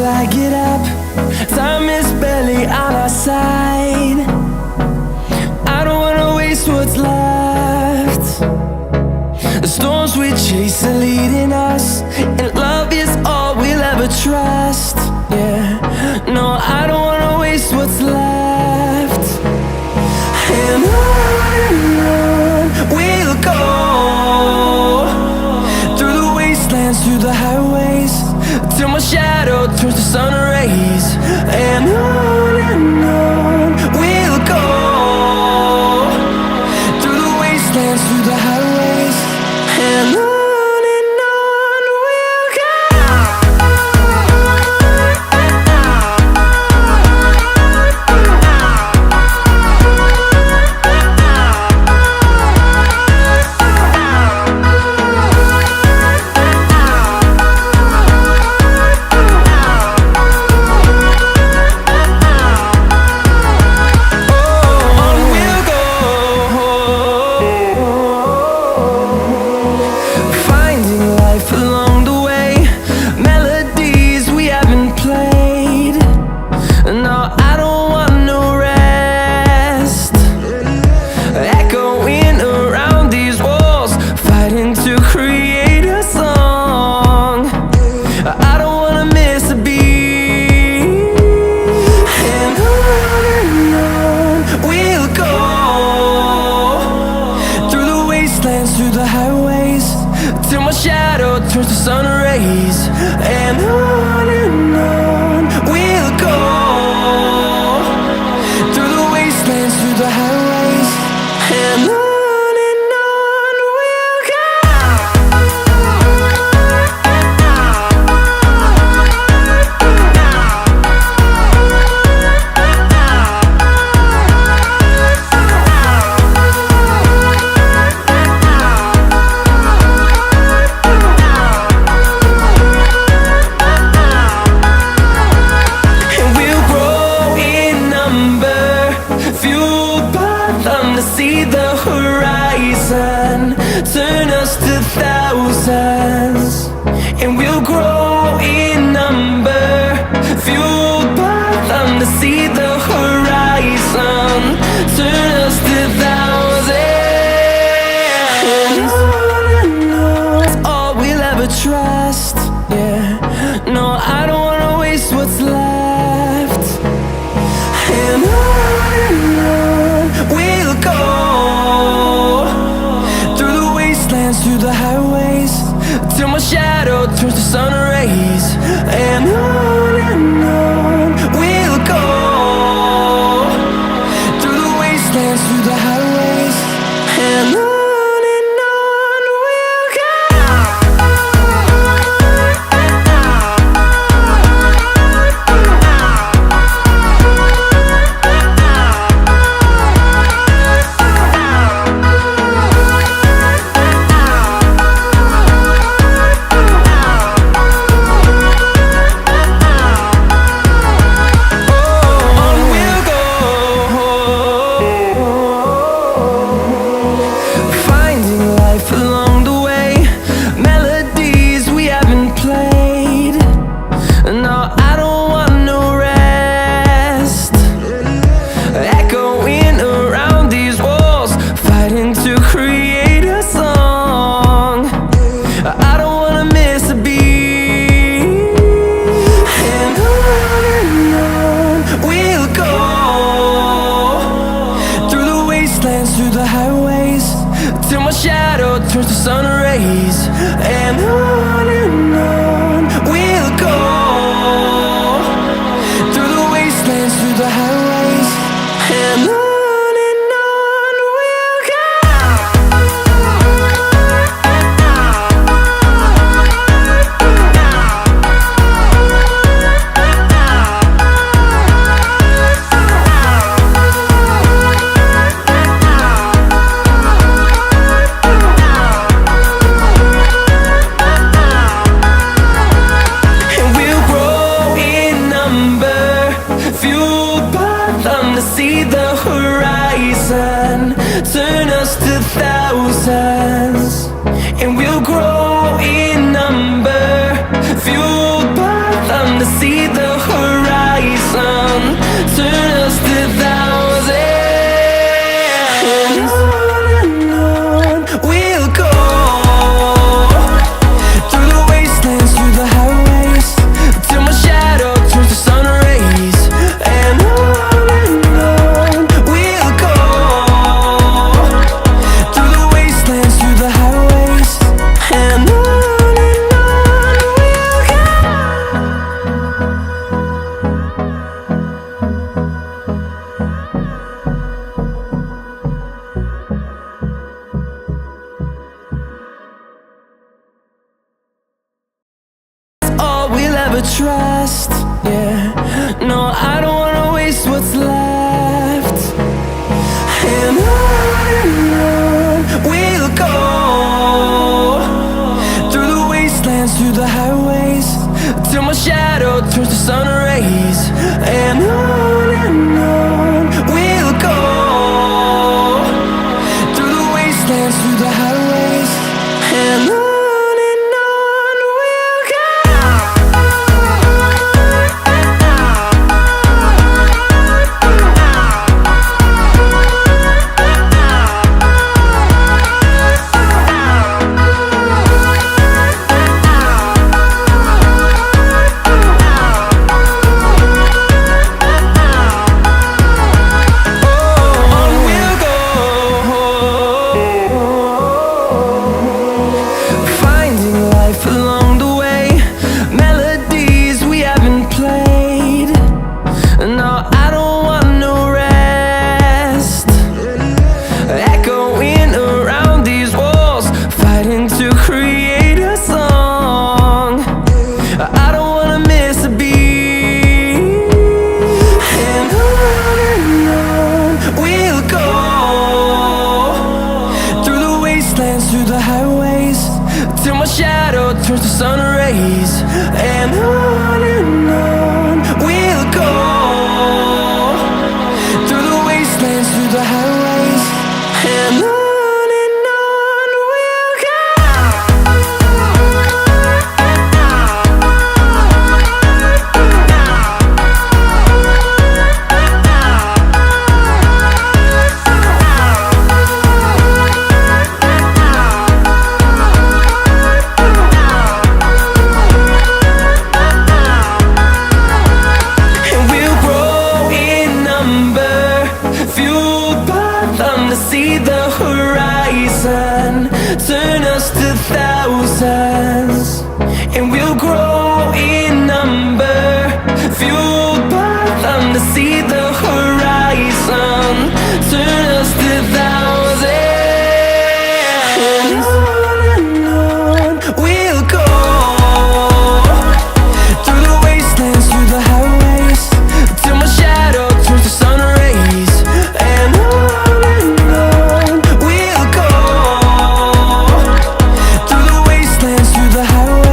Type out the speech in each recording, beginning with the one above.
I get up. Time is barely on our side. I don't wanna waste what's left. The storms we chase are leading us, and love is all we'll ever trust. Yeah, no, I don't wanna waste what's left. And on we'll go, through the wastelands, through the highways, till my shadow turns to sun rays. And on we'll go, through the wastelands, through the highways, and on. Through the highways, till my shadow turns to sun rays. And on we'll go, through the wastelands, through the highways, and on. See the horizon turn us to thousands, and we'll grow in number, fueled by them. To see the horizon turn us to thousands, and on, it's all we'll ever trust. Yeah, no, I don't wanna waste what's left. And on we'll go, through the wastelands, through the highways, till my shadow turns to sun rays. And on we'll go, through the wastelands, through the highways, and on. Through the highways, till my shadow turns to sun rays. And on we'll go, through the wastelands, through the highways, and on. turns to sun rays, and on we'll go, through the wastelands, through the highways, and on we'll go. Along the way, melodies we haven't played. No, I don't want no rest. Echoing around these walls, fighting to create a song. I don't wanna miss a beat. And on we'll go, through the wastelands, through the highways, till my shadow turns to sun rays, and on we'll go, through the wastelands, through the highways, and on we'll go. See the horizon turn us to thousands, and we'll grow in number, fueled by them to see the horizon turn us to thousands, and on we'll go, through the wastelands, through the highways, till my shadow turns to sun rays, and we'll go, through the wastelands, through the highways.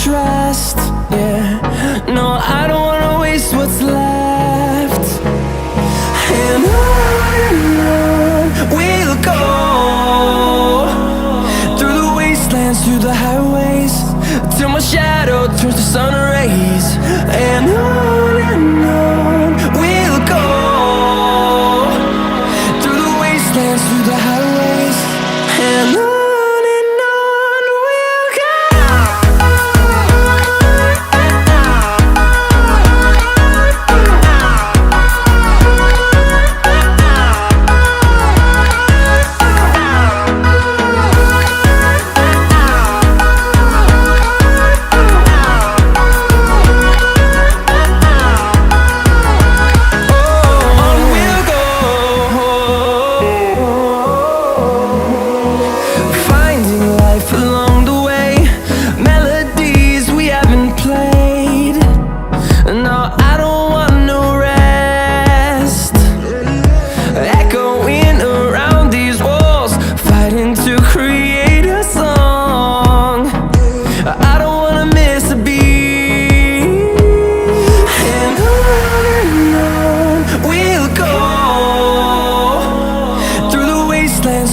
trust. Yeah, no, I don't wanna waste what's left. And on we'll go, through the wastelands, through the highways, till my shadow turns to sun rays. And on we'll go, through the wastelands, through the highways, and on.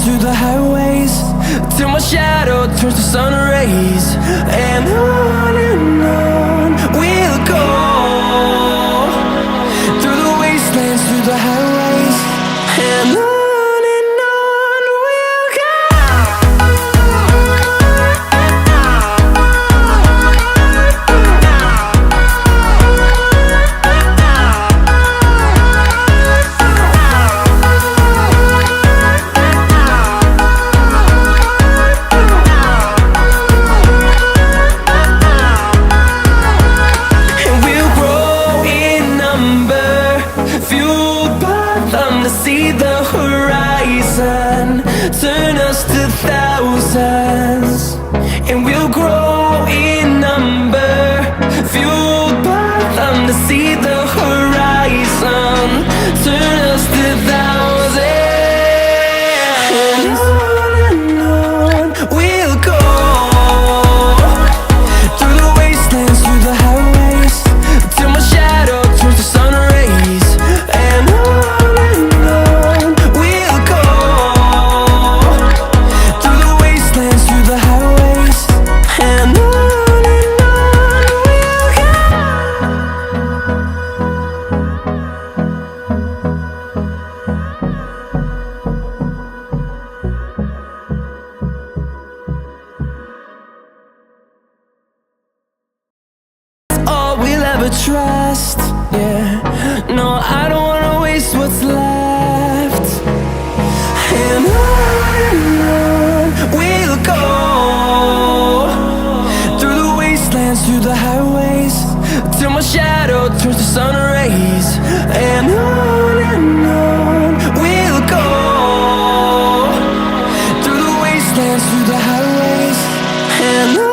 Through the highways, till my shadow turns to sun rays. And on we'll go, through the wastelands, through the highways, and on. See the horizon turn us to thousands, and we'll grow in number, fueled by them to see the horizon turn us to thousands. And on we'll go, through the wastelands, through the highways, till my shadow turns to sun rays. And trust, yeah, no, I don't wanna waste what's left. And on we'll go, through the wastelands, through the highways, till my shadow turns to sun rays. And on we'll go, through the wastelands, through the highways, and on.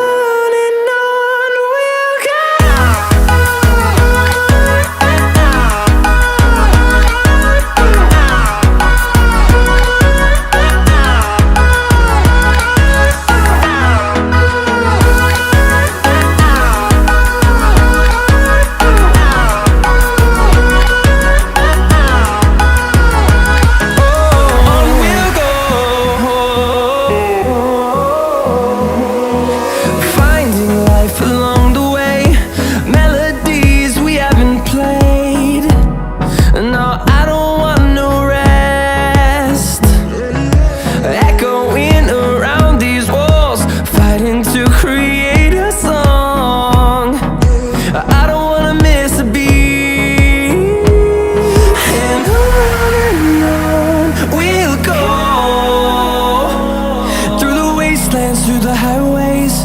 Through the highways,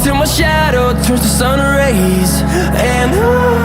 till my shadow turns to sun rays. And on